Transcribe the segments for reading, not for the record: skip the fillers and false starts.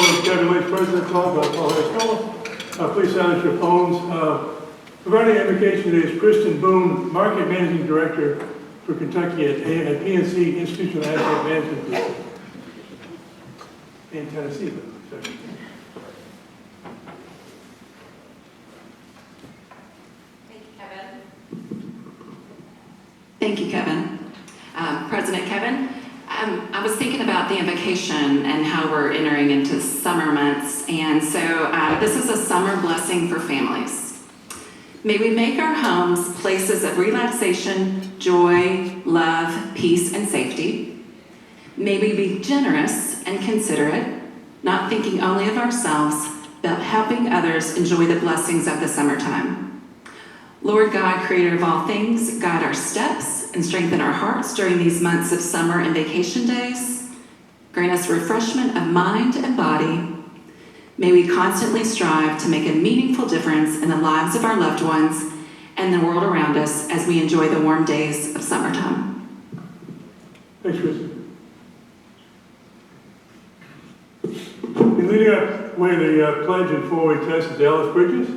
President Kevin, Vice President Paul Harris. Please silence your phones. Providing invocation today is Kristen Boone, Market Managing Director for Kentucky at PNC Institutional Asset Management Group in Tennessee. Thank you, Kevin. President Kevin, I was thinking about the invocation and how we're entering into summer months, and so this is a summer blessing for families. May we make our homes places of relaxation, joy, love, peace, and safety. May we be generous and considerate, not thinking only of ourselves, but helping others enjoy the blessings of the summertime. Lord God, creator of all things, guide our steps and strengthen our hearts during these months of summer and vacation days. Grant us refreshment of mind and body. May we constantly strive to make a meaningful difference in the lives of our loved ones and the world around us as we enjoy the warm days of summertime. Thanks, Kristen. In leading up with the pledge and four-way test is Alice Bridges.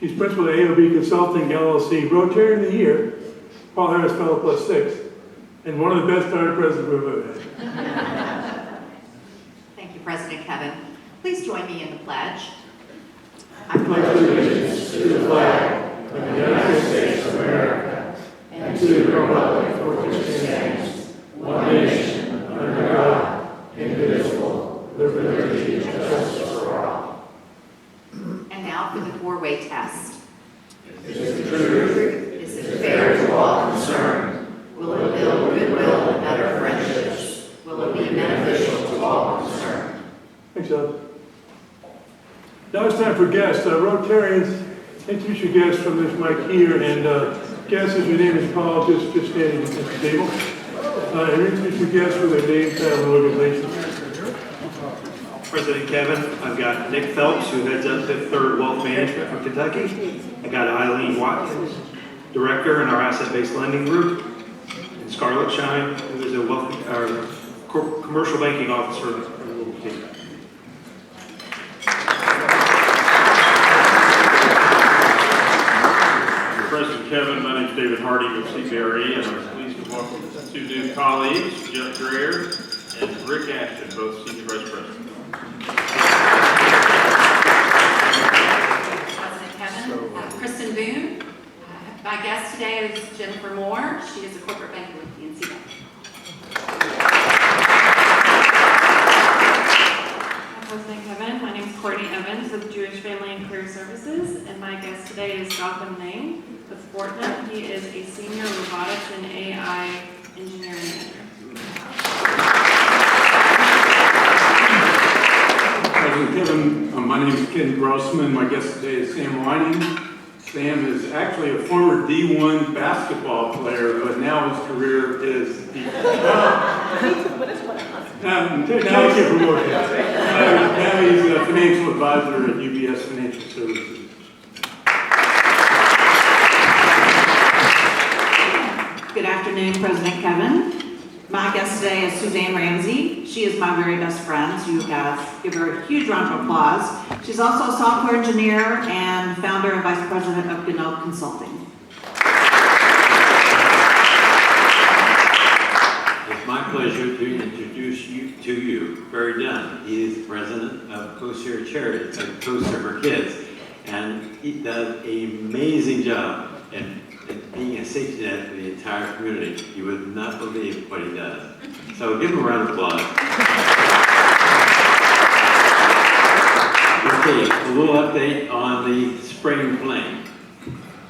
She's principal at AOB Consulting, LLC, Rotary of the Year, Paul Harris Fellow Plus 6, and one of the best starter presidents we've ever had. Thank you, President Kevin. Please join me in the pledge. I pledge allegiance to the flag of the United States of America and to the republic for which it stands, one nation, under God, indivisible, with liberty and justice for all. And now for the four-way test. Is it true? Is it fair to all concerned? Will it build goodwill and better friendships? Will it be beneficial to all concerned? Thanks, Alice. Now it's time for guests. Rotarians, introduce your guests from this mic here, and guests, if your name is Paul, just standing at the table. And introduce your guests with their name, title, and organization. President Kevin, I've got Nick Phelps, who heads up Fifth Third Wealth Management from Kentucky. I got Eileen Watkins, Director in our Asset-Based Lending Group, and Scarlett Shine, who is a commercial banking officer in the little team. President Kevin, my name is David Hardy with CBRE, and I'm pleased to welcome two new colleagues, Jeff Greer and Rick Ashton, both Senior Vice President. President Kevin, Kristen Boone. My guest today is Jennifer Moore. She is a corporate banker with PNC. President Kevin, my name is Courtney Evans with Jewish Family and Career Services, and my guest today is Gotham Lane with Fortnum. He is a senior robotics and AI engineering manager. President Kevin, my name is Ken Grossman. My guest today is Sam Whiting. Sam is actually a former D1 basketball player, but now his career is now he's a financial advisor at UBS Financial Services. Good afternoon, President Kevin. My guest today is Suzanne Ramsey. She is my very best friend, so you guys give her a huge round of applause. She's also a software engineer and founder and vice president of Generative Consulting. It's my pleasure to introduce you to you, Barry Dunn. He is the president of CoServe Charity, CoServe for Kids, and he does an amazing job at being a safety net for the entire community. You would not believe what he does. So give him a round of applause. Okay, a little update on the spring flame.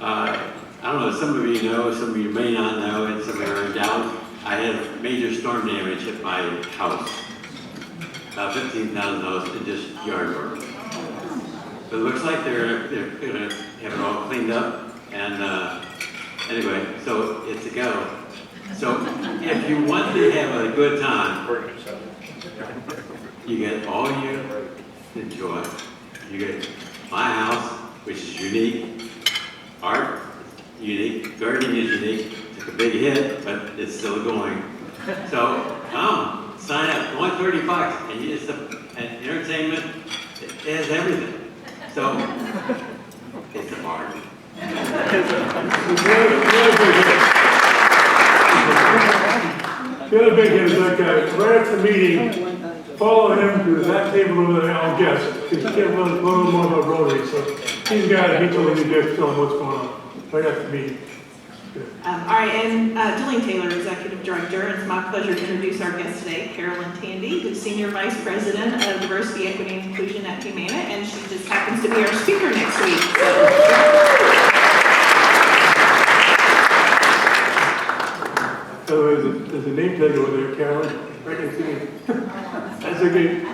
I don't know, some of you know, some of you may not know, and some of you are in doubt. I had major storm damage at my house. About $15,000 in just yard work. But it looks like they're going to have it all cleaned up, and anyway, so it's a go. So if you want to have a good time, you get all you enjoy. You get my house, which is unique, art, unique, gardening is unique. Took a big hit, but it's still going. So come, sign up, only $30, and you just entertain It has everything. So, it's a bargain. The other big hit is that guy, right after the meeting, follow him to that table over there, I'll guess, because he can't learn a little more about Rotary, so he's the guy that he told me to just tell him what's going on, right after the meeting. All right, and Jillian Taylor, Executive Director. It's my pleasure to introduce our guest today, Carolyn Tandy, who's Senior Vice President of Diversity, Equity, and Inclusion at Humana, and she just happens to be our speaker next week. So there's a name tag over there, Carolyn, right next to me. That's okay.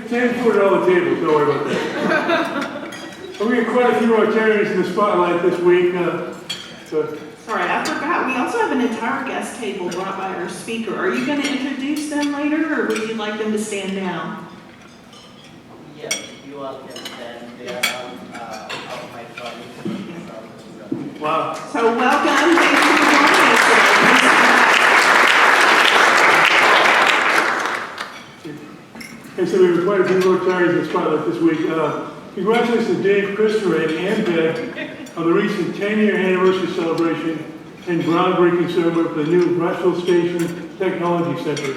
Same food at all the tables, don't worry about that. We got quite a few Rotarians in the spotlight this week. Sorry, I forgot. We also have an entire guest table brought by our speaker. Are you going to introduce them later, or would you like them to stand down? Yes, you all can stand. They are all of my colleagues. Wow. So welcome. Thank you for joining us today. Okay, so we have quite a few Rotarians in the spotlight this week. Congratulations to Dave, Christopher, and Deb on the recent 10-year anniversary celebration and groundbreaking ceremony for the new Rushville Station Technology Center.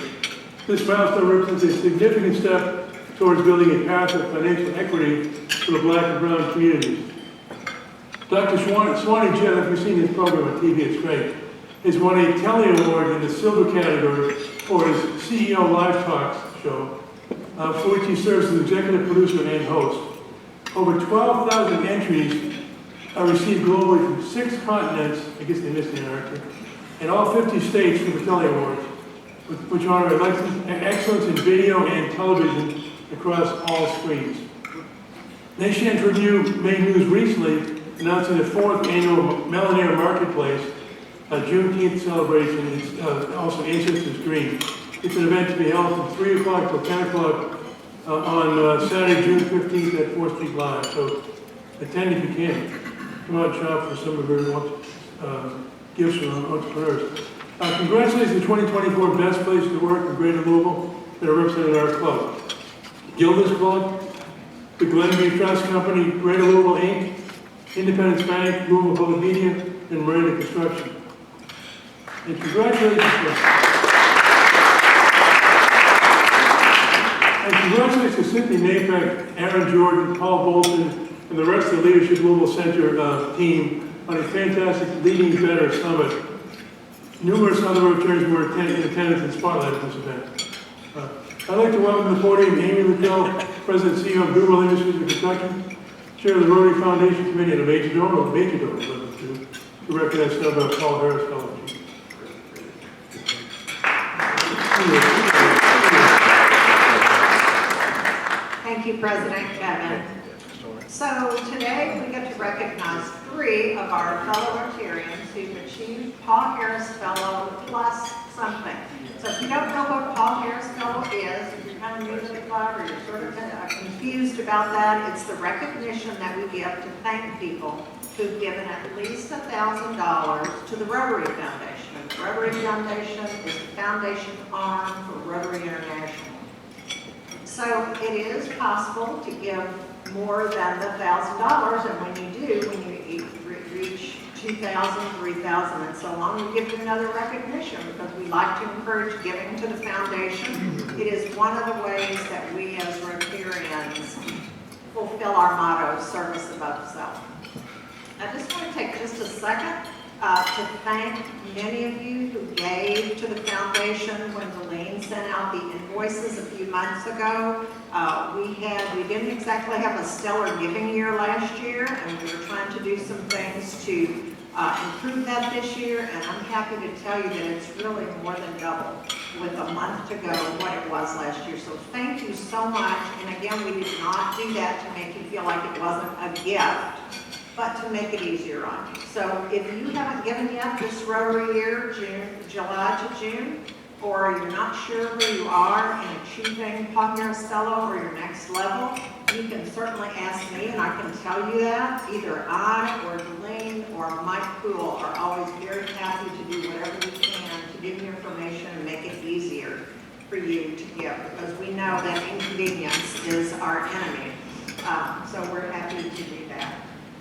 This milestone represents a significant step towards building a path of financial equity for the Black and brown communities. Dr. Swanee Jett, if you've seen this program on TV, it's great, has won a Telly Award in the silver category for his CEO Live Talks show, for which he serves as executive producer and host. Over 12,000 entries are received globally from 6 continents, I guess they missed Antarctica, and all 50 states for the Telly Awards, which honor excellence in video and television across all screens. Nation Review made news recently announcing the 4th annual Millionaire Marketplace, a Juneteenth celebration. It's also Ancestors Green. It's an event to be held from 3 o'clock till 10 o'clock on Saturday, June 15th at 4th Street Live. So attend if you can. Come out and shop for some of your gifts from entrepreneurs. Congratulations to 2024 Best Places to Work in Greater Louisville that are represented in our club. Gilda's Club, the Glenview Trust Company, Greater Louisville Inc., Independence Bank, Louisville Public Media, and Miranda Construction. And congratulations to Cynthia Napak, Aaron Jordan, Paul Bolton, and the rest of the Leadership Louisville Center team on a fantastic Leading Better Summit. Numerous other Rotarians were in attendance and spotlight at this event. I'd like to welcome to the podium Amy Liddell, President and CEO of Google Industries of Kentucky, Chair of the Rotary Foundation Committee, and a major donor, to recognize Paul Harris Fellow. Thank you, President Kevin. So today we get to recognize 3 of our fellow Rotarians who've achieved Paul Harris Fellow plus something. So if you don't know what Paul Harris Fellow is, if you're kind of new to the club or you're sort of confused about that, it's the recognition that we give to thank people who've given at least $1,000 to the Rotary Foundation. And the Rotary Foundation is the foundation arm for Rotary International. So it is possible to give more than the $1,000, and when you do, when you reach 2,000, 3,000, and so on, we give you another recognition because we like to encourage giving to the foundation. It is one of the ways that we as Rotarians fulfill our motto, service above self. I just want to take just a second to thank many of you who gave to the foundation when Deline sent out the invoices a few months ago. We didn't exactly have a stellar giving year last year, and we were trying to do some things to improve that this year, and I'm happy to tell you that it's really more than double with a month to go what it was last year. So thank you so much, and again, we did not do that to make you feel like it wasn't a gift, but to make it easier on you. So if you haven't given yet this Rotary year, July to June, or you're not sure where you are in achieving Paul Harris Fellow or your next level, you can certainly ask me and I can tell you that. Either I or Deline or Mike Poole are always very happy to do whatever we can to give you information and make it easier for you to give, because we know that inconvenience is our enemy. So we're happy to do that.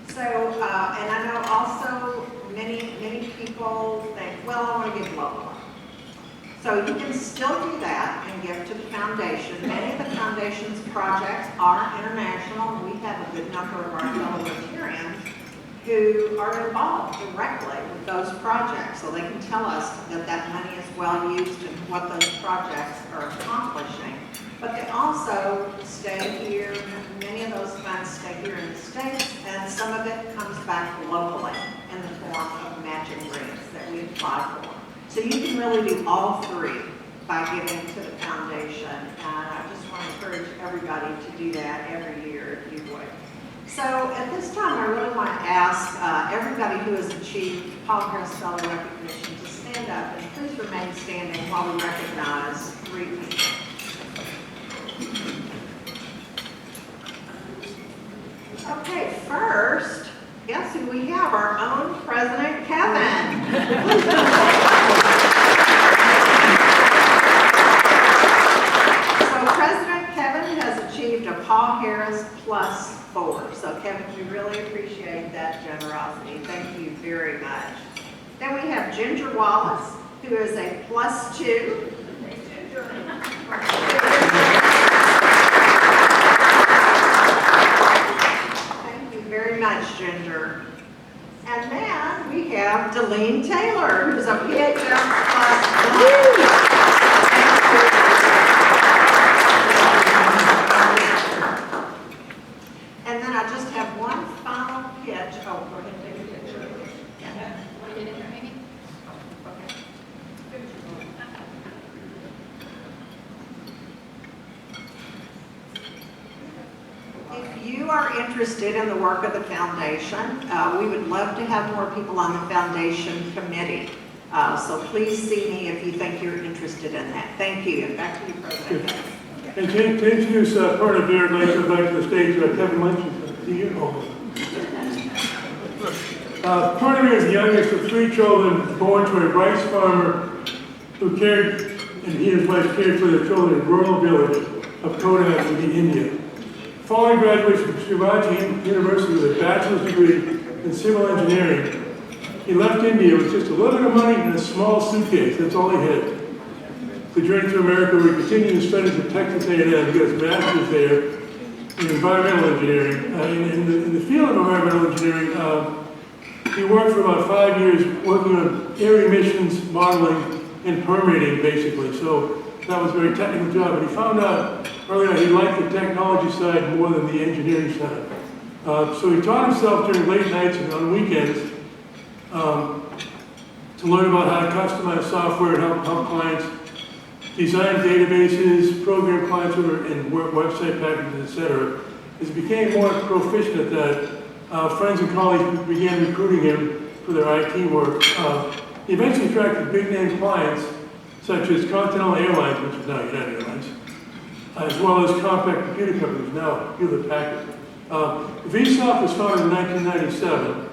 So, and I know also many people think, well, I want to give locally. So you can still do that and give to the foundation. Many of the foundation's projects are international. We have a good number of our fellow Rotarians who are involved directly with those projects. So they can tell us that that money is well used and what those projects are accomplishing. But they also stay here. Many of those funds stay here in the States, and some of it comes back locally in the form of matching grants that we apply for. So you can really do all three by giving to the foundation. And I just want to encourage everybody to do that every year if you would. So at this time, I really want to ask everybody who has achieved Paul Harris Fellow recognition to stand up, and please remain standing while we recognize 3 people. Okay, first, guess who we have? Our own President Kevin. So President Kevin has achieved a Paul Harris +4. So Kevin, we really appreciate that generosity. Thank you very much. Then we have Ginger Wallace, who is a +2. Very much, Ginger. And then we have Delene Taylor, who's a PHS +1. And then I just have one final pitch. Oh, go ahead and take a picture. Yeah. Want to get in there, maybe? Okay. If you are interested in the work of the foundation, we would love to have more people on the foundation committee. So please see me if you think you're interested in that. Thank you. And back to you, President. And to introduce Purna Veer, I'd like to invite to the stage Kevin Lynch. Purna Veer is the youngest of 3 children born to a rice farmer who cared, and he and his wife cared for their children in a rural village of Kodak, India. Following graduation from Shivaji University with a bachelor's degree in civil engineering, he left India with just a little bit of money and a small suitcase. That's all he had. The journey to America, where he continued his studies at Texas A&M. He got his master's there in environmental engineering. In the field of environmental engineering, he worked for about 5 years working on air emissions modeling and permitting, basically. So that was a very technical job. And he found out early on he liked the technology side more than the engineering side. So he taught himself during late nights and on weekends to learn about how to customize software and help clients design databases, program clients and website packages, etc. As he became more proficient at that, friends and colleagues began recruiting him for their IT work. He eventually attracted big-name clients such as Continental Airlines, which is now United Airlines, as well as compact computer companies, now Hewlett-Packard. Vsoft was founded in 1997,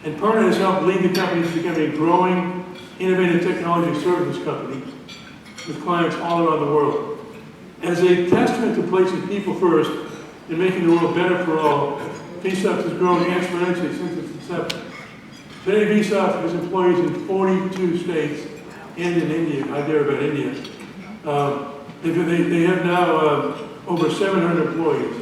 and Purna has helped lead the company to become a growing, innovative technology services company with clients all around the world. As a testament to placing people first and making the world better for all, Vsoft has grown exponentially since its inception. Today, Vsoft has employees in 42 states and in India, Hyderabad, India. They have now over 700 employees,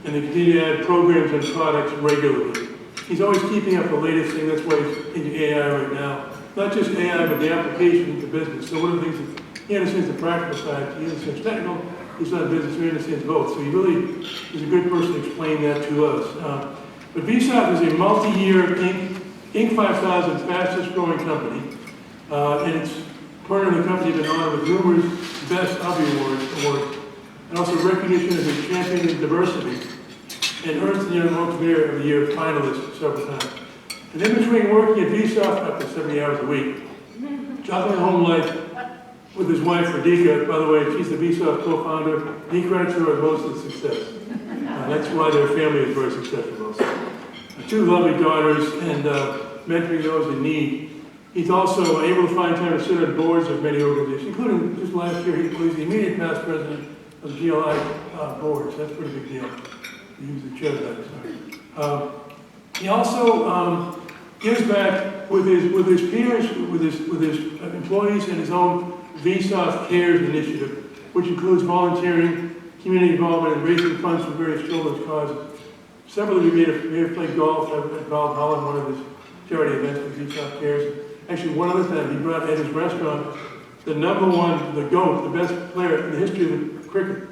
and they continue to add programs and products regularly. He's always keeping up the latest thing. That's why he's into AI right now. Not just AI, but the application into business. So one of the things that he understands the practical side, he understands technical, he's not business, he understands both. So he really is a good person to explain that to us. But Vsoft is a multi-year Inc. 5000 fastest growing company. And it's Purna and the company have been honored with numerous Best of awards, and also recognition as a champion in diversity, and Ernst Young Entrepreneur of the Year finalist several times. And in between working at Vsoft up to 70 hours a week, juggling home life with his wife, Radhika. By the way, she's the Vsoft co-founder. He credits her with most of the success. That's why their family is very successful also. 2 lovely daughters and mentoring those in need. He's also able to find time to sit on boards of many organizations, including just last year, he was the immediate past president of GLI boards. That's a pretty big deal. He was the chair of that, sorry. He also gives back with his peers, with his employees, and his own VSOF Cares initiative, which includes volunteering, community involvement, and raising funds for various children's causes. Several of you may have played golf at Golf Holland, one of his charity events with VSOF Cares. Actually, one other time, he brought at his restaurant the #1, the GOAT, the best player in the history of the cricket,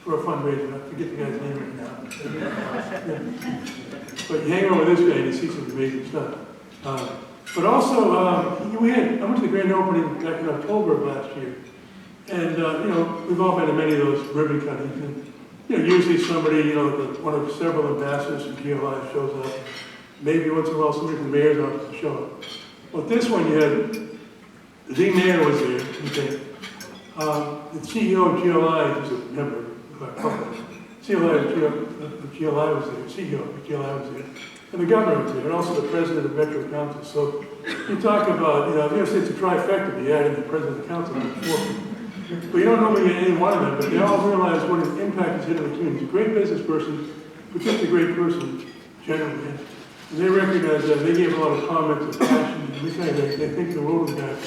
for a fundraiser. I forget the guy's name right now. Yeah. But you hang around with this guy and you see some amazing stuff. But also, I went to the grand opening back in October of last year. And, we've all been to many of those ribbon cuttings. And, usually somebody, one of several ambassadors from GLI shows up. Maybe once in a while somebody from the mayor's office will show up. But this one, you had, the mayor was there, okay. The CEO of GLI was a member of our company. GLI was there, CEO of GLI was there. And the governor was there, and also the president of Metro Council. So you talk about, it's a trifecta, you add in the president of the council, but you don't normally get any one of them, but they all realize what his impact is hitting the community. He's a great business person, but just a great person, generally. And they recognize that, they gave a lot of comments of passion, and we say they think the world of the guy, of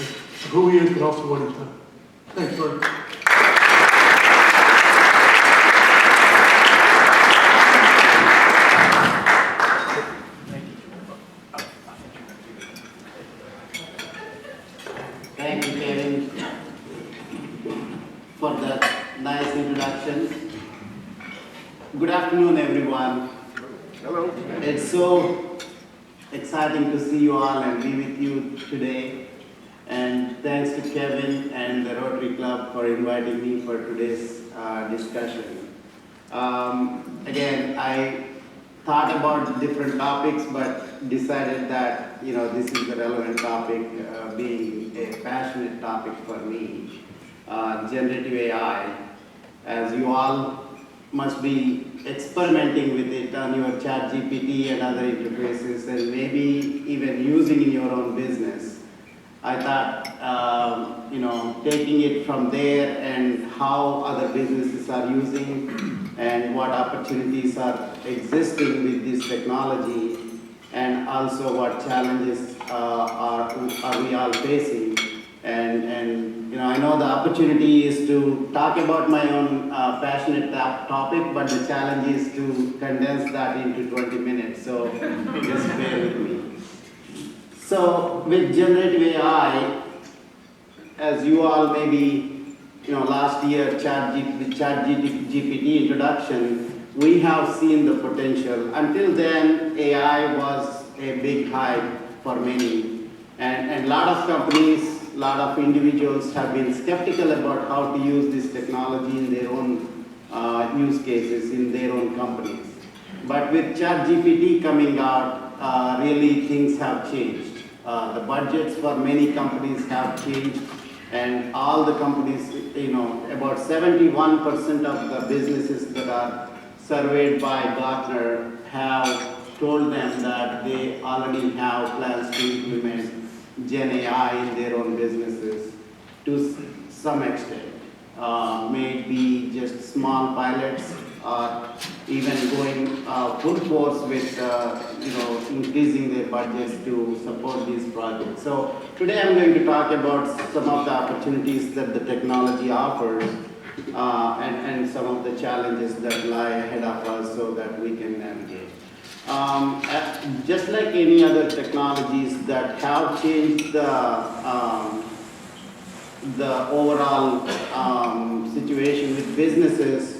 who he is, but also what he's done. Thanks, Gordon. Thank you, Kevin, for the nice introduction. Good afternoon, everyone. Hello. It's so exciting to see you all and be with you today. And thanks to Kevin and the Rotary Club for inviting me for today's discussion. Again, I thought about different topics, but decided that this is the relevant topic, being a passionate topic for me. Generative AI, as you all must be experimenting with it on your ChatGPT and other interfaces, and maybe even using in your own business. I thought, taking it from there and how other businesses are using and what opportunities are existing with this technology, and also what challenges are we all facing. And I know the opportunity is to talk about my own passionate topic, but the challenge is to condense that into 20 minutes, so just bear with me. So with generative AI, as you all maybe, last year ChatGPT introduction, we have seen the potential. Until then, AI was a big hype for many. And a lot of companies, a lot of individuals have been skeptical about how to use this technology in their own use cases, in their own companies. But with ChatGPT coming out, really things have changed. The budgets for many companies have changed, and all the companies, about 71% of the businesses that are surveyed by Gartner have told them that they already have plans to implement Gen AI in their own businesses to some extent. Maybe just small pilots, or even going full force with increasing their budgets to support these projects. So today I'm going to talk about some of the opportunities that the technology offers, and some of the challenges that lie ahead of us so that we can navigate. Just like any other technologies that have changed the overall situation with businesses,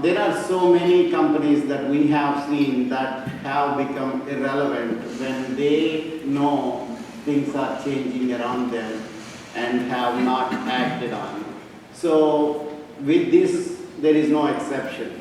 there are so many companies that we have seen that have become irrelevant when they know things are changing around them and have not acted on. So with this, there is no exception.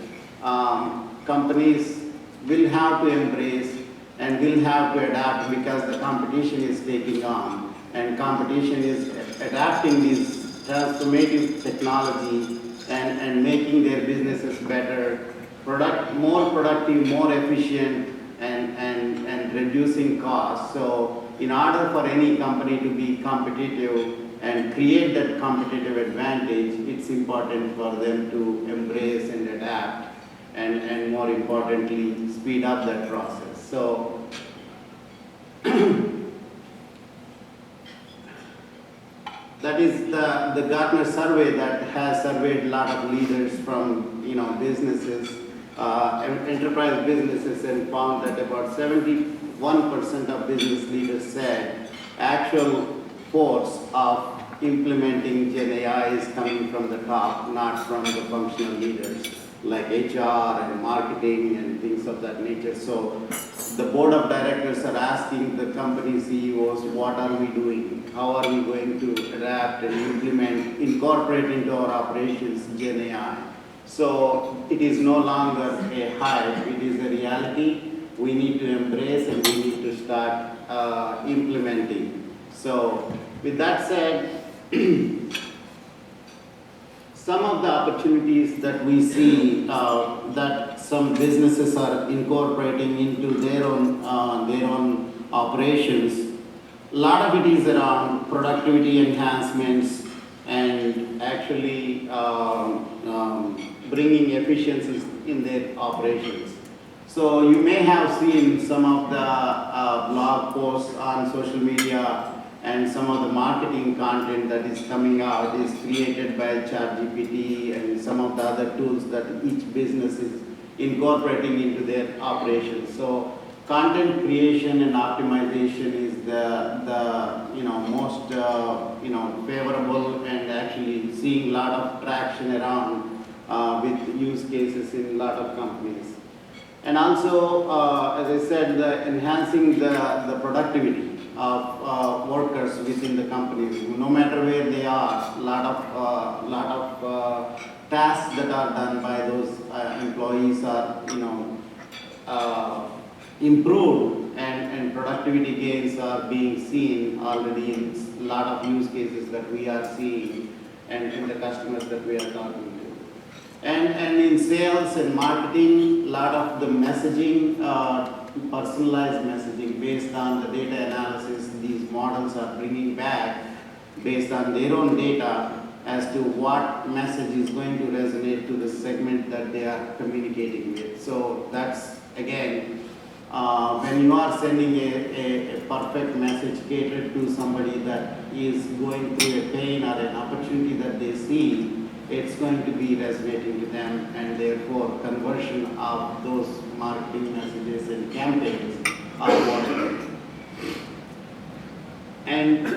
Companies will have to embrace and will have to adapt because the competition is taking on, and competition is adapting this transformative technology and making their businesses better, more productive, more efficient, and reducing costs. So in order for any company to be competitive and create that competitive advantage, it's important for them to embrace and adapt and more importantly, speed up that process. So that is the Gartner survey that has surveyed a lot of leaders from businesses, enterprise businesses, and found that about 71% of business leaders said actual force of implementing Gen AI is coming from the top, not from the functional leaders like HR and marketing and things of that nature. So the board of directors are asking the company CEOs, what are we doing? How are we going to adapt and implement, incorporate into our operations Gen AI? So it is no longer a hype, it is a reality. We need to embrace and we need to start implementing. So with that said, some of the opportunities that we see that some businesses are incorporating into their own operations, a lot of it is around productivity enhancements and actually bringing efficiencies in their operations. So you may have seen some of the blog posts on social media and some of the marketing content that is coming out is created by ChatGPT and some of the other tools that each business is incorporating into their operations. So content creation and optimization is the most favorable, and actually seeing a lot of traction around with use cases in a lot of companies. And also, as I said, enhancing the productivity of workers within the companies. No matter where they are, a lot of tasks that are done by those employees are improved, and productivity gains are being seen already in a lot of use cases that we are seeing and in the customers that we are talking to. And in sales and marketing, a lot of the messaging, personalized messaging based on the data analysis these models are bringing back based on their own data as to what message is going to resonate to the segment that they are communicating with. So that's, again, when you are sending a perfect message catered to somebody that is going through a pain or an opportunity that they see, it's going to be resonating to them, and therefore conversion of those marketing messages and campaigns are working. And a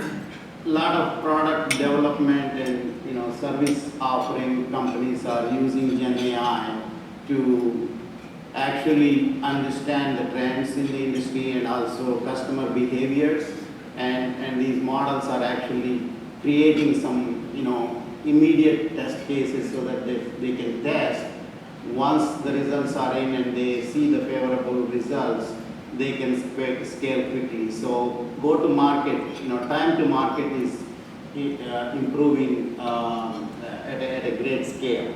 lot of product development and service offering companies are using Gen AI to actually understand the trends in the industry and also customer behaviors, and these models are actually creating some immediate test cases so that they can test. Once the results are in and they see the favorable results, they can scale quickly. So go to market, time to market is improving at a great scale.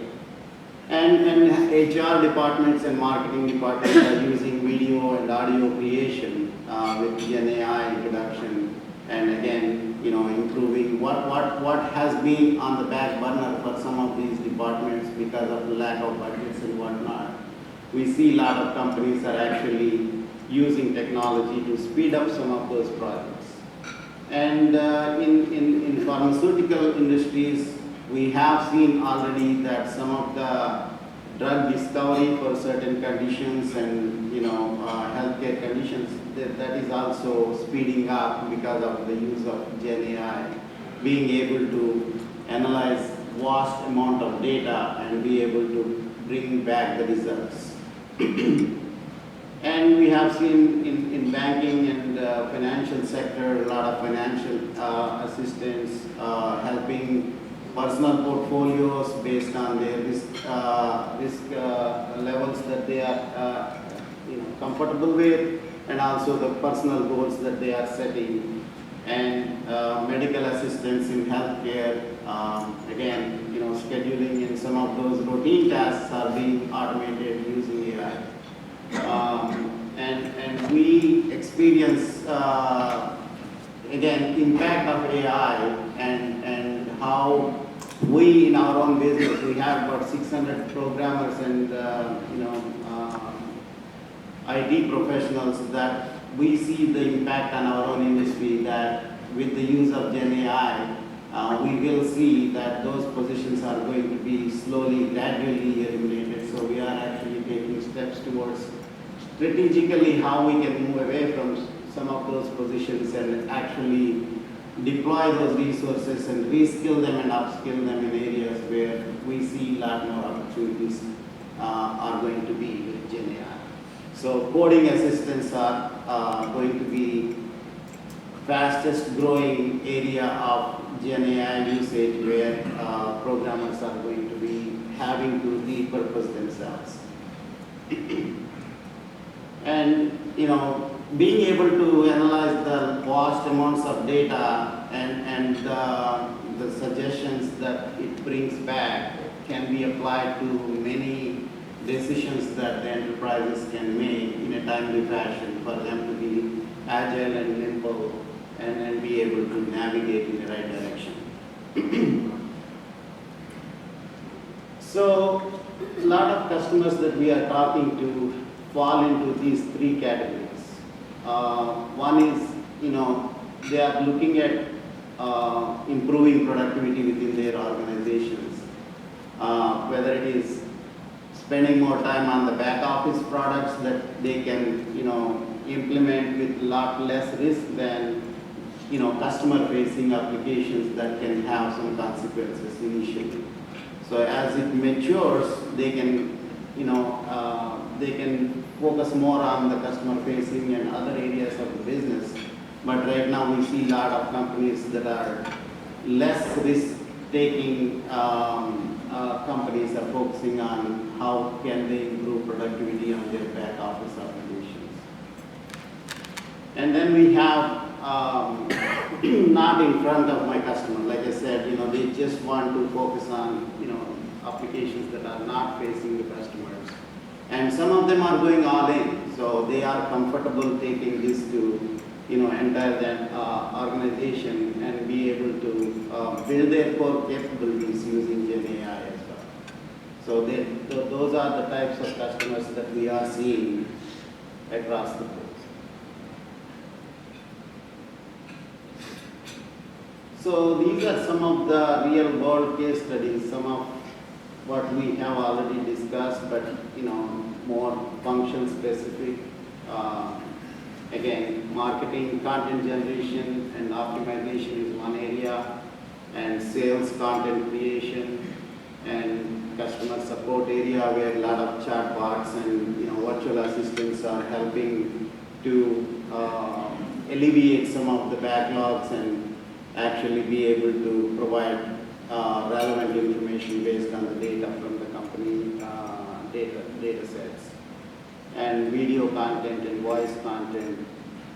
And HR departments and marketing departments are using video and audio creation with Gen AI introduction, and again, improving what has been on the back burner for some of these departments because of the lack of budgets and whatnot. We see a lot of companies are actually using technology to speed up some of those projects. And in pharmaceutical industries, we have seen already that some of the drug discovery for certain conditions and healthcare conditions, that is also speeding up because of the use of Gen AI, being able to analyze vast amount of data and be able to bring back the results. And we have seen in banking and financial sector, a lot of financial assistance helping personal portfolios based on their risk levels that they are comfortable with, and also the personal goals that they are setting, and medical assistance in healthcare. Again, scheduling and some of those routine tasks are being automated using AI. And we experience, again, impact of AI and how we in our own business, we have about 600 programmers and IT professionals that we see the impact on our own industry that with the use of Gen AI, we will see that those positions are going to be slowly, gradually eliminated. So we are actually taking steps towards strategically how we can move away from some of those positions and actually deploy those resources and reskill them and upskill them in areas where we see a lot more opportunities are going to be with Gen AI. So coding assistants are going to be fastest growing area of Gen AI usage where programmers are going to be having to repurpose themselves. And being able to analyze the vast amounts of data and the suggestions that it brings back can be applied to many decisions that the enterprises can make in a timely fashion for them to be agile and nimble and be able to navigate in the right direction. So a lot of customers that we are talking to fall into these three categories. One is, they are looking at improving productivity within their organizations, whether it is spending more time on the back office products that they can, implement with a lot less risk than, customer-facing applications that can have some consequences initially. So as it matures, they can, they can focus more on the customer-facing and other areas of the business. But right now we see a lot of companies that are less risk-taking companies are focusing on how can they improve productivity on their back office applications. And then we have not in front of my customer, like I said, they just want to focus on applications that are not facing the customers. And some of them are going all in, so they are comfortable taking this to entire organization and be able to build their core capabilities using Gen AI as well. So those are the types of customers that we are seeing across the board. So these are some of the real world case studies, some of what we have already discussed, but more function specific. Again, marketing, content generation, and optimization is one area, and sales, content creation, and customer support area where a lot of chatbots and virtual assistants are helping to alleviate some of the backlogs and actually be able to provide relevant information based on the data from the company data sets. And video content and voice content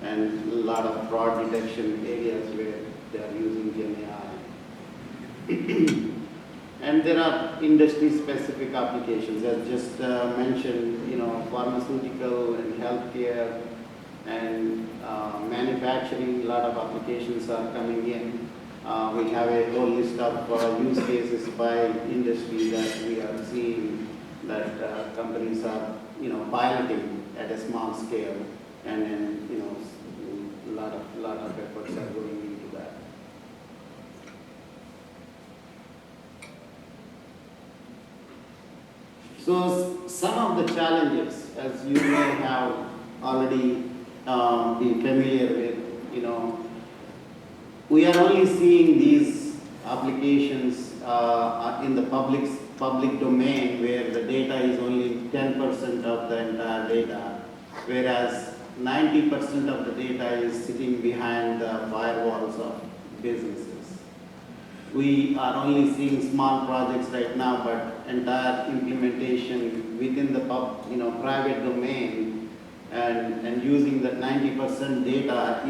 and a lot of fraud detection areas where they are using Gen AI. And there are industry-specific applications, as just mentioned, pharmaceutical and healthcare and manufacturing, a lot of applications are coming in. We have a whole list of use cases by industry that we are seeing that companies are piloting at a small scale, and then a lot of efforts are going into that. So some of the challenges, as you may have already been familiar with, we are only seeing these applications in the public domain where the data is only 10% of the entire data, whereas 90% of the data is sitting behind the firewalls of businesses. We are only seeing small projects right now, but entire implementation within the private domain and using that 90% data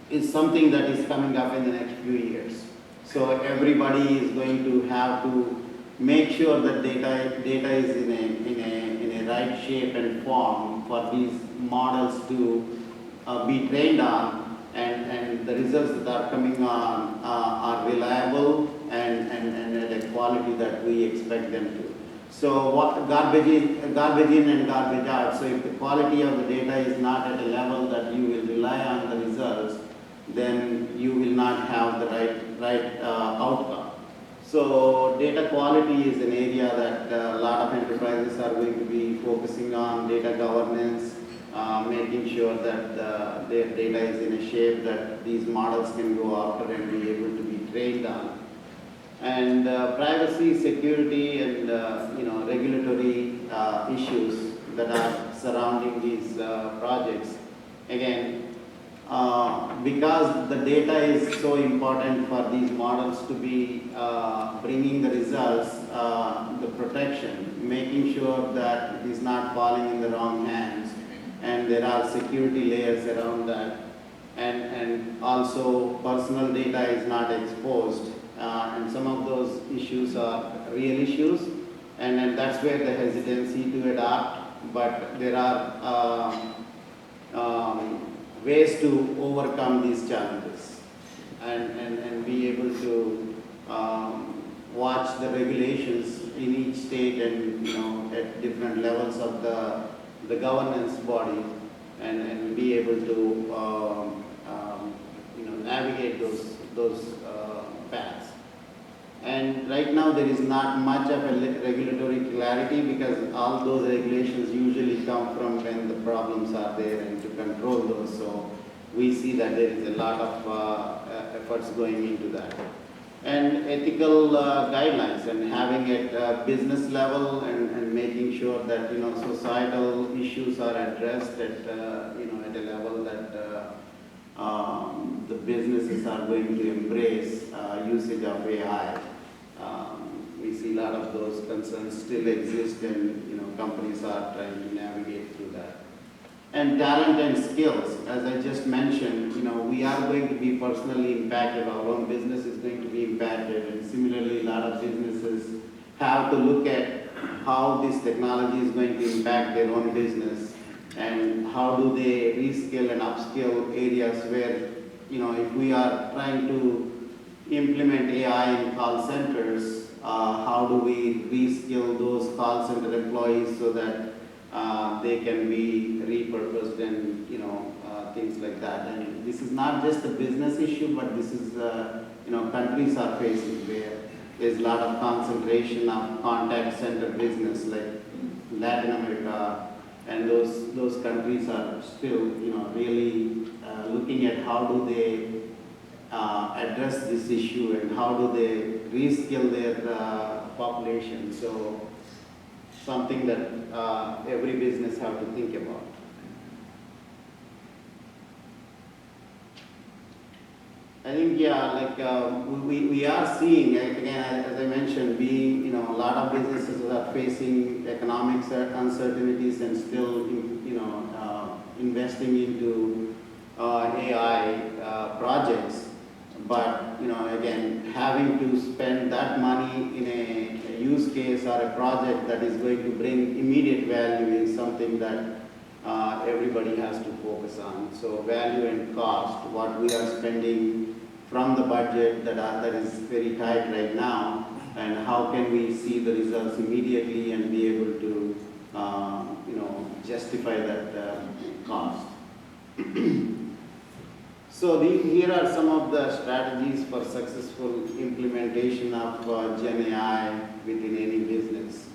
is something that is coming up in the next few years. So everybody is going to have to make sure that data is in a right shape and form for these models to be trained on, and the results that are coming on are reliable and at a quality that we expect them to. So what garbage in and garbage out. So if the quality of the data is not at a level that you will rely on the results, then you will not have the right outcome. So data quality is an area that a lot of enterprises are going to be focusing on, data governance, making sure that their data is in a shape that these models can go after and be able to be trained on. And privacy, security, and regulatory issues that are surrounding these projects. Again, because the data is so important for these models to be bringing the results, the protection, making sure that it is not falling in the wrong hands, and there are security layers around that, and also personal data is not exposed, and some of those issues are real issues, and that's where the hesitancy to adopt, but there are ways to overcome these challenges and be able to watch the regulations in each state and at different levels of the governance body and be able to navigate those paths. And right now there is not much of a regulatory clarity because all those regulations usually come from when the problems are there and to control those. So we see that there is a lot of efforts going into that. And ethical guidelines and having it business level and making sure that societal issues are addressed at at a level that the businesses are going to embrace usage of AI. We see a lot of those concerns still exist, and companies are trying to navigate through that. And talent and skills, as I just mentioned, we are going to be personally impacted. Our own business is going to be impacted, and similarly, a lot of businesses have to look at how this technology is going to impact their own business, and how do they reskill and upskill areas where, if we are trying to implement AI in call centers, how do we reskill those call center employees so that they can be repurposed and things like that. And this is not just a business issue, but this is countries are facing where there's a lot of concentration of contact center business like Latin America, and those countries are still really looking at how do they address this issue and how do they reskill their population. So something that every business have to think about. I think, we are seeing, again, as I mentioned, being, a lot of businesses are facing economic uncertainties and still, investing into AI projects. But, again, having to spend that money in a use case or a project that is going to bring immediate value is something that everybody has to focus on. So value and cost, what we are spending from the budget that is very tight right now, and how can we see the results immediately and be able to, justify that cost. So here are some of the strategies for successful implementation of Gen AI within any business.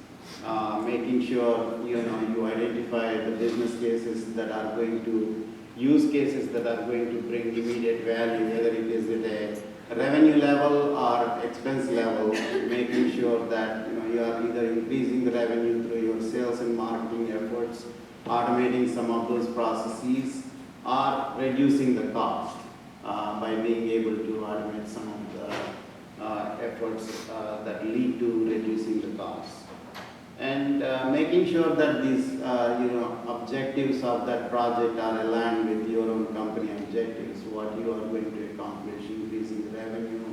Making sure you identify the business cases that are going to use cases that are going to bring immediate value, whether it is at a revenue level or expense level, making sure that you are either increasing the revenue through your sales and marketing efforts, automating some of those processes, or reducing the cost by being able to automate some of the efforts that lead to reducing the cost. And making sure that these objectives of that project are aligned with your own company objectives, what you are going to accomplish, increasing the revenue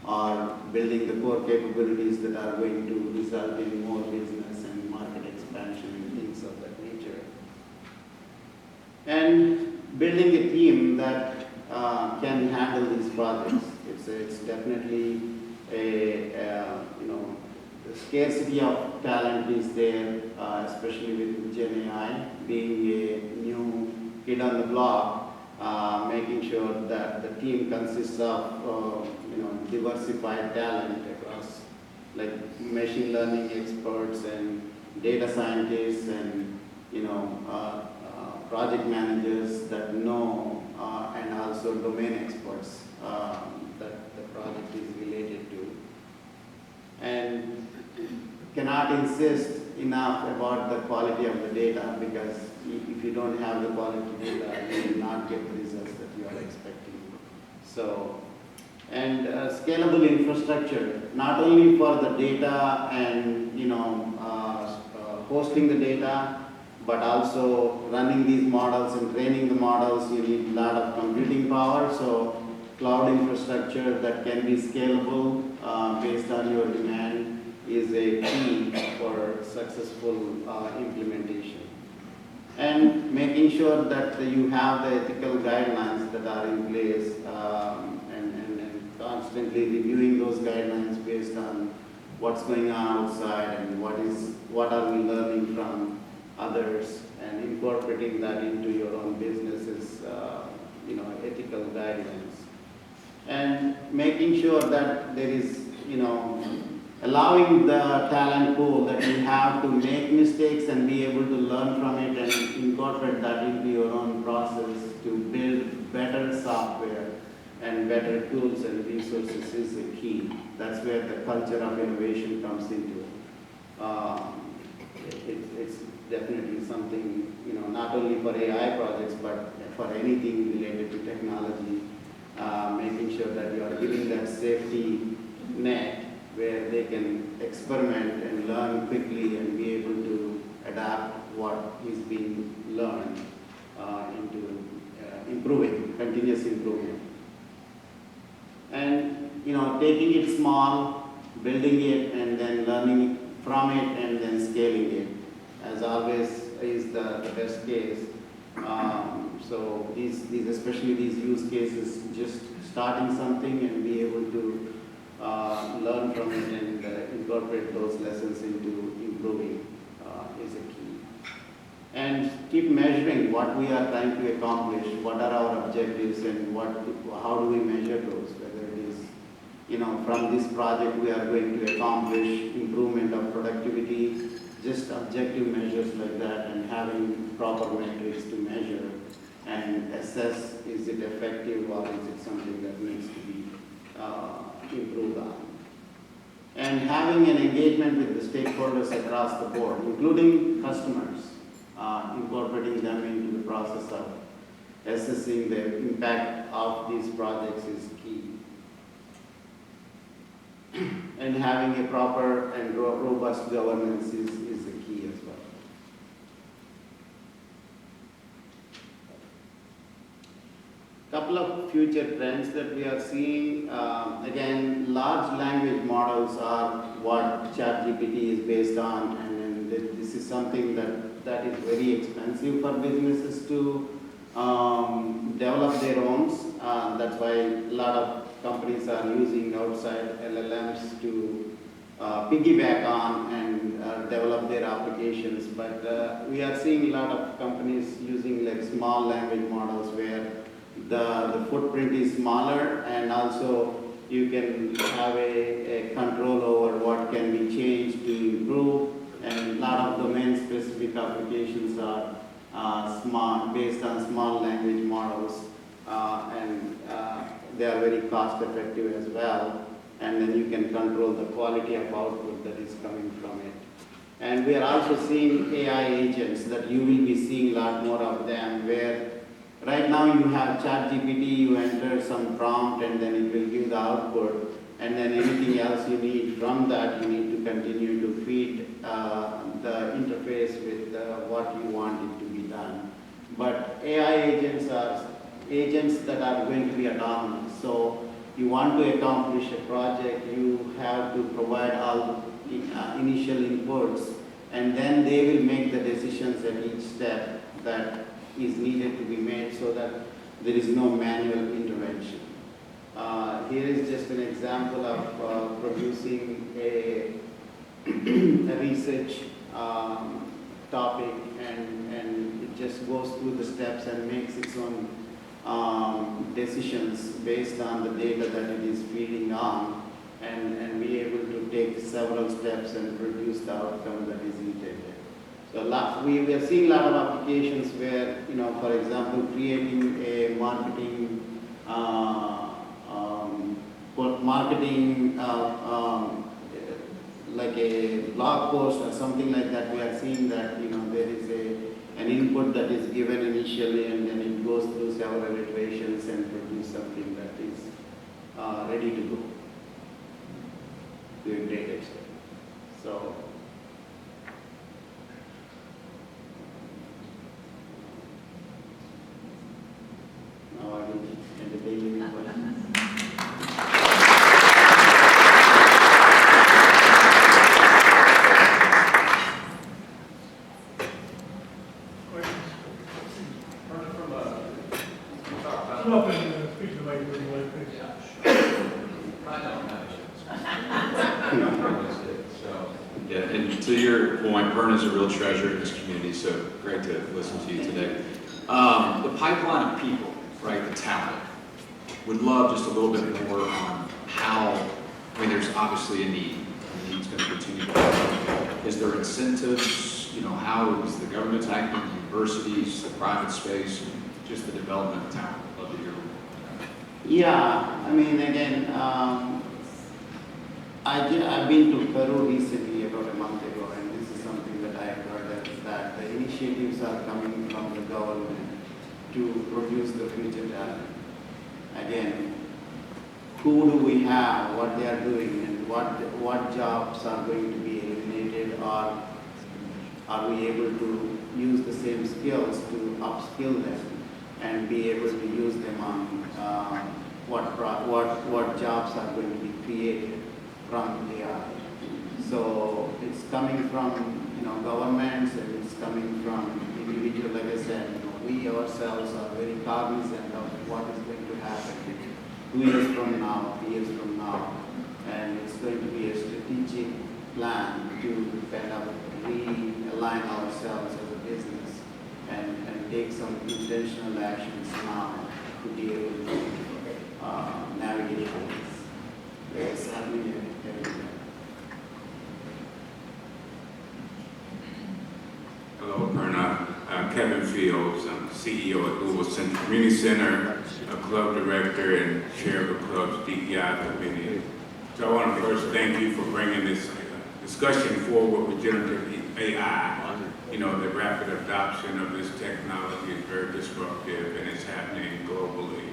or building the core capabilities that are going to result in more business and market expansion and things of that nature. And building a team that can handle these projects. It's definitely the scarcity of talent is there, especially with Gen AI being a new kid on the block, making sure that the team consists of diversified talent across like machine learning experts and data scientists and project managers that know and also domain experts that the project is related to. And cannot insist enough about the quality of the data, because if you don't have the quality data, you will not get the results that you are expecting. So, and scalable infrastructure, not only for the data and hosting the data, but also running these models and training the models. You need a lot of computing power. So cloud infrastructure that can be scalable based on your demand is a key for successful implementation. And making sure that you have the ethical guidelines that are in place and constantly reviewing those guidelines based on what's going on outside and what are we learning from others, and incorporating that into your own business's ethical guidelines. And making sure that there is, allowing the talent pool that you have to make mistakes and be able to learn from it and incorporate that into your own process to build better software and better tools and resources is the key. That's where the culture of innovation comes into it. It's definitely something, not only for AI projects, but for anything related to technology, making sure that you are giving that safety net where they can experiment and learn quickly and be able to adapt what is being learned into improving, continuous improvement. And, taking it small, building it, and then learning from it, and then scaling it, as always, is the best case. So these, especially these use cases, just starting something and be able to learn from it and incorporate those lessons into improving is a key. And keep measuring what we are trying to accomplish, what are our objectives, and how do we measure those, whether it is, from this project we are going to accomplish improvement of productivity, just objective measures like that, and having proper metrics to measure and assess, is it effective or is it something that needs to be improved on. And having an engagement with the stakeholders across the board, including customers, incorporating them into the process of assessing the impact of these projects is key. And having a proper and robust governance is the key as well. Couple of future trends that we are seeing. Again, large language models are what ChatGPT is based on, and this is something that is very expensive for businesses to develop their own. That's why a lot of companies are using outside LLMs to piggyback on and develop their applications. But we are seeing a lot of companies using like small language models where the footprint is smaller, and also you can have a control over what can be changed to improve. And a lot of domain-specific applications are based on small language models, and they are very cost-effective as well. And then you can control the quality of output that is coming from it. And we are also seeing AI agents that you will be seeing a lot more of them, where right now you have ChatGPT, you enter some prompt and then it will give the output, and then anything else you need from that, you need to continue to feed the interface with what you want it to be done. But AI agents are agents that are going to be autonomous. So you want to accomplish a project, you have to provide all the initial inputs, and then they will make the decisions at each step that is needed to be made, so that there is no manual intervention. Here is just an example of producing a research topic, and it just goes through the steps and makes its own decisions based on the data that it is feeding on, and be able to take several steps and produce the outcome that is intended. So we are seeing a lot of applications where, for example, creating a marketing like a blog post or something like that. We are seeing that there is an input that is given initially, and then it goes through several iterations and produce something that is ready to go to a great extent. So. Now I will entertain any questions. Come up and speak to the microphone, please. Yeah, and to your point, Purna is a real treasure in this community, so great to listen to you today. The pipeline of people, right, the talent, would love just a little bit more on how, there's obviously a need. The need's going to continue to grow. Is there incentives? How is the government acting, universities, the private space, just the development of talent? Love to hear. Yeah, again, I've been to Peru recently about a month ago, and this is something that I heard, that the initiatives are coming from the government to produce the future talent. Again, who do we have, what they are doing, and what jobs are going to be eliminated, or are we able to use the same skills to upskill them and be able to use them on what jobs are going to be created from AI. So it's coming from governments, and it's coming from individuals. Like I said, we ourselves are very cognizant of what is going to happen 2 years from now, 3 years from now, and it's going to be a strategic plan to kind of realign ourselves as a business and take some intentional actions now to be able to navigate this. It's happening everywhere. Hello, Purna. Kevin Fields. I'm CEO at Louisville Central Community Center, a club director and chair of the club's DEI committee. So I want to first thank you for bringing this discussion forward with generative AI. The rapid adoption of this technology is very disruptive, and it's happening globally.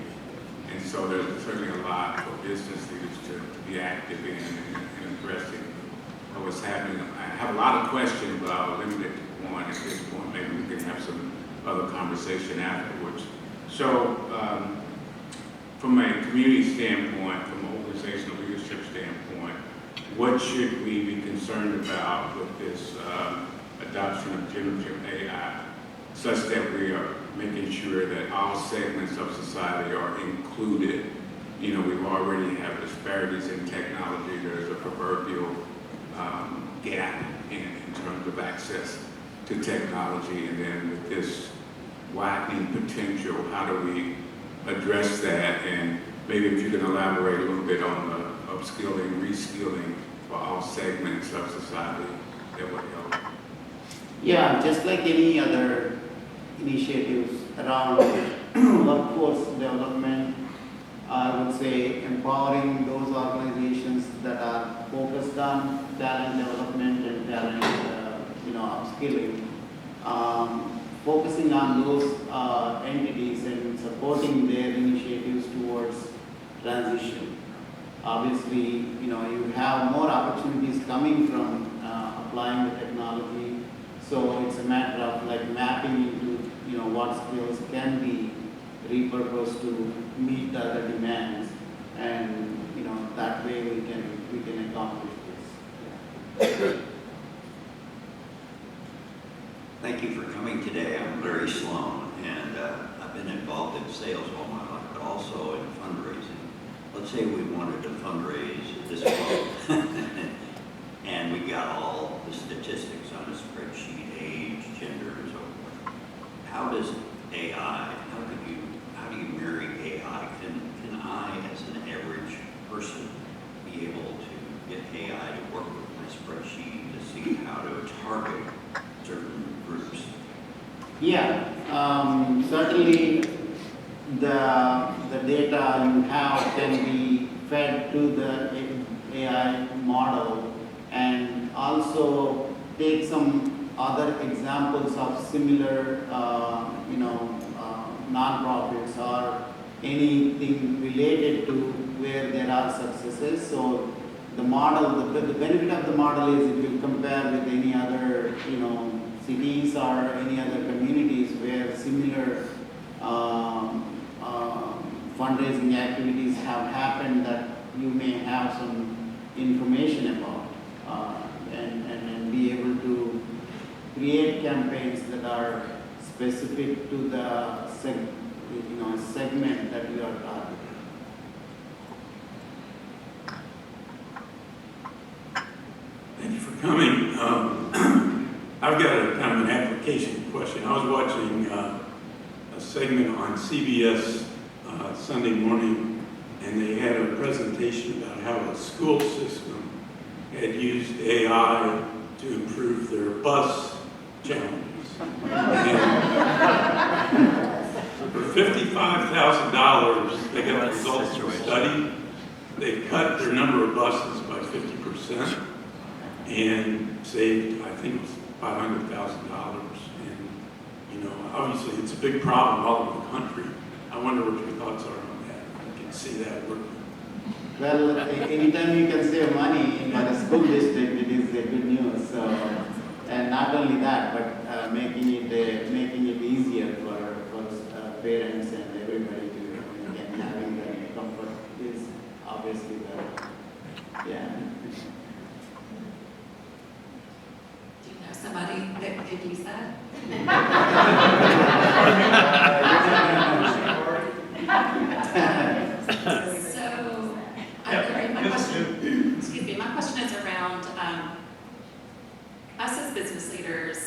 And so there's certainly a lot for business leaders to be active in and addressing what's happening. I have a lot of questions, but I'll limit it to one at this point. Maybe we can have some other conversation afterwards. So from a community standpoint, from an organizational leadership standpoint, what should we be concerned about with this adoption of generative AI, such that we are making sure that all segments of society are included? We already have disparities in technology. There's a proverbial gap in terms of access to technology, and then with this widening potential, how do we address that? And maybe if you can elaborate a little bit on the upskilling, reskilling for all segments of society, that would help. Yeah, just like any other initiatives around workforce development, I would say empowering those organizations that are focused on talent development and talent, upskilling, focusing on those entities and supporting their initiatives towards transition. Obviously, you have more opportunities coming from applying the technology, so it's a matter of mapping into what skills can be repurposed to meet the other demands, and that way we can accomplish this. Thank you for coming today. I'm Larry Sloan, and I'm I've been involved in sales all my life, but also in fundraising. Let's say we wanted to fundraise this month, and we got all the statistics on a spreadsheet, age, gender, and so forth. How does AI, how do you marry AI? Can I, as an average person, be able to get AI to work with my spreadsheet to see how to target certain groups? Yeah, certainly the data you have can be fed to the AI model, and also take some other examples of similar, nonprofits or anything related to where there are successes. So the model, the benefit of the model is it will compare with any other, cities or any other communities where similar fundraising activities have happened that you may have some information about, and be able to create campaigns that are specific to the segment that you are targeting. Thank you for coming. I've got a kind of an application question. I was watching a segment on CBS Sunday morning, and they had a presentation about how a school system had used AI to improve their bus challenges. And for $55,000, they got the results of the study. They cut their number of buses by 50% and saved, I think, $500,000. And, obviously it's a big problem all over the country. I wonder what your thoughts are on that. You can see that working. Well, anytime you can save money in a school district, it is a good news. So, and not only that, but making it easier for parents and everybody to and having that comfort is obviously yeah. Do you know somebody that could use that? So, my question is around us as business leaders.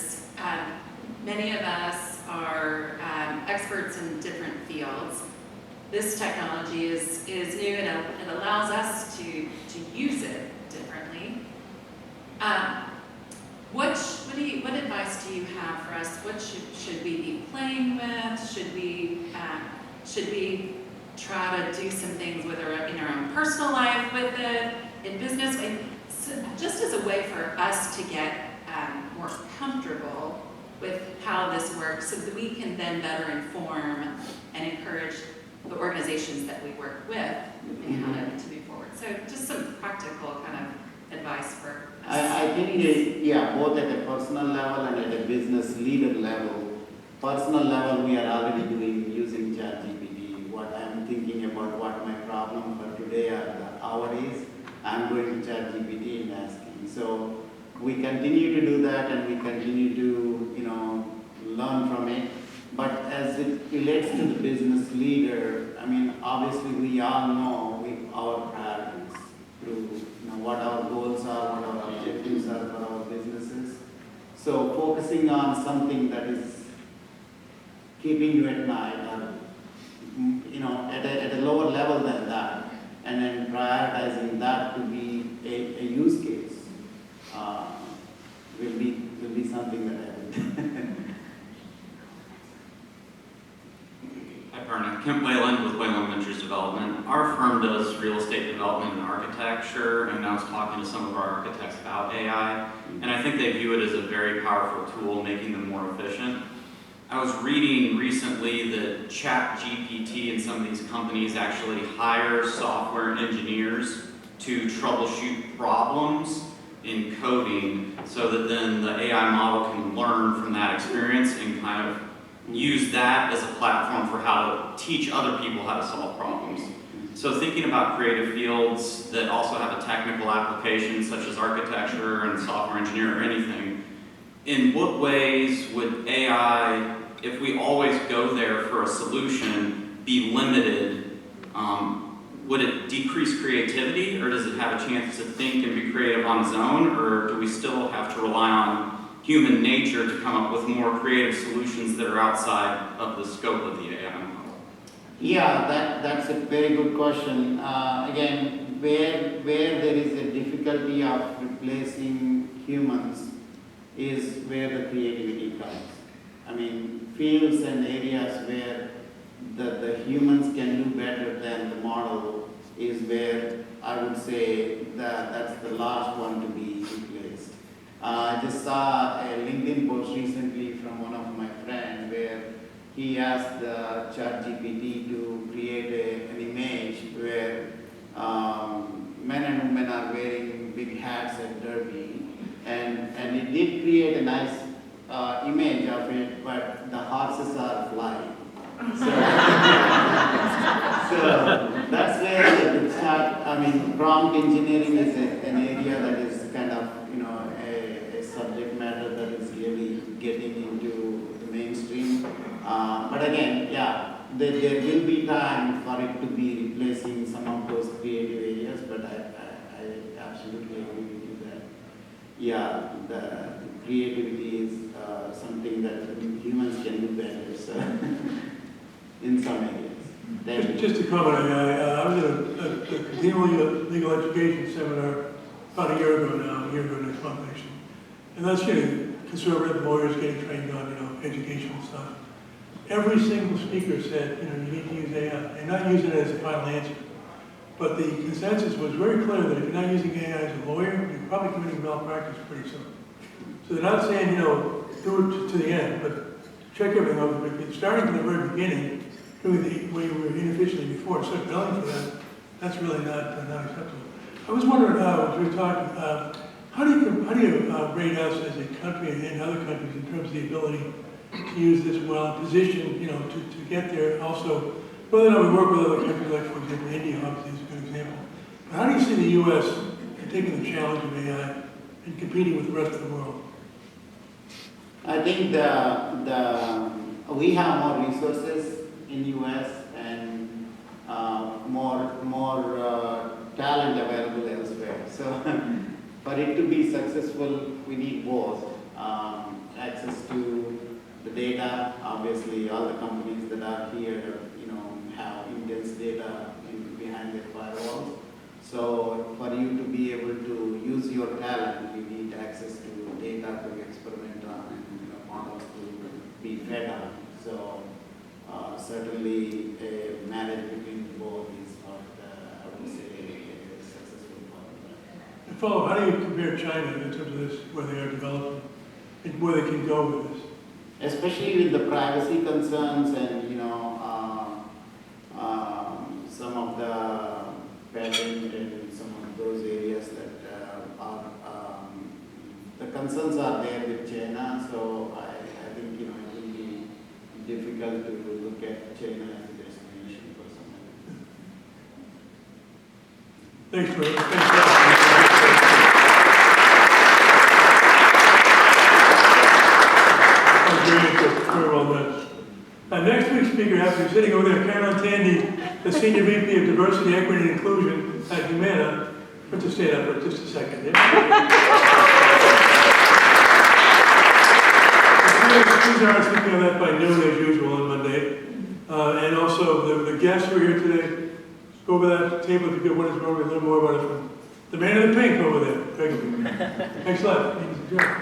Many of us are experts in different fields. This technology is new and it allows us to use it differently. What advice do you have for us? What should we be playing with? Should we try to do some things with in our own personal life with it, in business, just as a way for us to get more comfortable with how this works, so that we can then better inform and encourage the organizations that we work with and how to move forward. So just some practical kind of advice for us. I think, both at a personal level and at a business leader level. Personal level, we are already using ChatGPT. What I'm thinking about what my problem for today or the hour is, I'm going to ChatGPT and asking. So we continue to do that, and we continue to, learn from it. But as it relates to the business leader, I mean, obviously we all know our priorities through, what our goals are, what our objectives are for our businesses. So focusing on something that is keeping you at night, or, at a lower level than that, and then prioritizing that to be a use case will be something that I would. Hi, Purna. Kent Wayland with Wayland Ventures Development. Our firm does real estate development and architecture, and I was talking to some of our architects about AI, and I think they view it as a very powerful tool, making them more efficient. I was reading recently that ChatGPT and some of these companies actually hire software engineers to troubleshoot problems in coding, so that then the AI model can learn from that experience and kind of use that as a platform for how to teach other people how to solve problems. So thinking about creative fields that also have a technical application, such as architecture and software engineer or anything, in what ways would AI if we always go there for a solution, be limited, would it decrease creativity, or does it have a chance to think and be creative on its own, or do we still have to rely on human nature to come up with more creative solutions that are outside of the scope of the AI model? Yeah, that's a very good question. Again, where there is a difficulty of replacing humans is where the creativity comes. I mean, fields and areas where the humans can do better than the model is where I would say that that's the last one to be replaced. I just saw a LinkedIn post recently from one of my friends where he asked the ChatGPT to create an image where men and women are wearing big hats at Derby, and it did create a nice image of it, but the horses are flying. So, so that's where it starts. I mean, prompt engineering is an area that is kind of, a subject matter that is really getting into the mainstream. But again, yeah, there will be time for it to be replacing some of those creative areas, but I absolutely agree with you that, yeah, the creativity is something that humans can do better, so in some areas. Just to comment on that, I was at a continuing legal education seminar about a year ago next month actually. And that's conservative lawyers getting trained on, educational stuff. Every single speaker said, you need to use AI, and not using it as a final answer. But the consensus was very clear that if you're not using AI as a lawyer, you're probably committing malpractice pretty soon. So they're not saying, do it to the end, but check everything over. But starting from the very beginning, doing the way we were inefficiently before, and start billing for that, that's really not acceptable. I was wondering as we were talking, how do you rate us as a country and other countries in terms of the ability to use this well, position, to get there also, whether or not we work with other countries like, for example, India, obviously is a good example. But how do you see the U.S. taking the challenge of AI and competing with the rest of the world? I think we have more resources in U.S. and more talent available elsewhere. So for it to be successful, we need both. Access to the data. Obviously, all the companies that are here, have intense data behind their firewalls. So for you to be able to use your talent, you need access to data to experiment on and models to be fed on. So certainly a marriage between both is what I would say a successful formula. And follow, how do you compare China in terms of this, where they are developing and where they can go with this? Especially with the privacy concerns and some of the patent and some of those areas that are the concerns are there with China. So I think it will be difficult to look at China as a destination for someone. Thanks, Ray. Very well done. Next week's speaker happens to be sitting over there, Carolyn Tandy, the Senior VP of Diversity, Equity, and Inclusion at Humana. Let's just stay up for just a second. These are speaking on that by noon as usual on Monday. And also the guests who are here today, go over that table if you could want to learn a little more about it from the man in the pink over there. Thanks a lot. Ladies and gentlemen.